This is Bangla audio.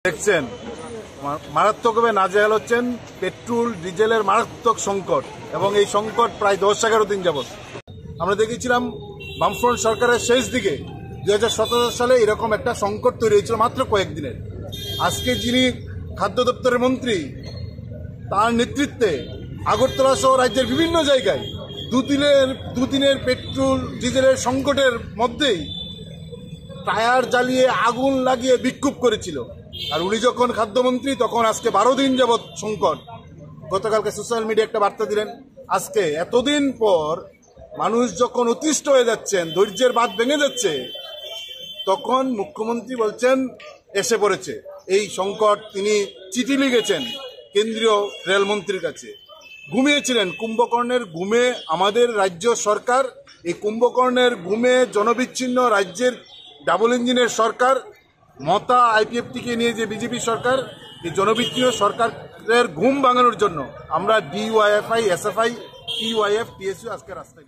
দেখছেন মারাত্মকভাবে নাজেহাল হচ্ছেন, পেট্রোল ডিজেলের মারাত্মক সংকট এবং এই সংকট প্রায় 10-11 দিন যাবত। আমরা দেখেছিলাম বামফ্রন্ট সরকারের শেষ দিকে 2017 সালে এরকম একটা সংকট তৈরি হয়েছিল মাত্র কয়েকদিনের। আজকে যিনি খাদ্য দপ্তরের মন্ত্রী, তার নেতৃত্বে আগরতলা সহ রাজ্যের বিভিন্ন জায়গায় দুদিনের পেট্রোল ডিজেলের সংকটের মধ্যেই টায়ার জ্বালিয়ে আগুন লাগিয়ে বিক্ষোভ করেছিল। আর উনি যখন খাদ্যমন্ত্রী তখন আজকে 12 দিন যাবৎ সংকট। গতকালকে সোশ্যাল মিডিয়া একটা বার্তা দিলেন, আজকে এতদিন পর মানুষ যখন অতিষ্ঠ হয়ে যাচ্ছেন, ধৈর্যের বাঁধ ভেঙে যাচ্ছে, তখন মুখ্যমন্ত্রী বলছেন এসে পড়েছে এই সংকট। তিনি চিঠি লিখেছেন কেন্দ্রীয় রেলমন্ত্রীর কাছে। ঘুমিয়েছিলেন কুম্ভকর্ণের ঘুমে আমাদের রাজ্য সরকার। এই কুম্ভকর্ণের ঘুমে জনবিচ্ছিন্ন রাজ্যের ডাবল ইঞ্জিনের সরকার, মমতা আইপিএফটিকে নিয়ে যে বিজেপি সরকার, এই জনবিচ্ছিন্ন সরকারের ঘুম ভাঙানোর জন্য আমরা ডিওয়াইএফআই, এসএফআই, টিওয়াইএফ, টিএসইউ আজকে রাস্তায়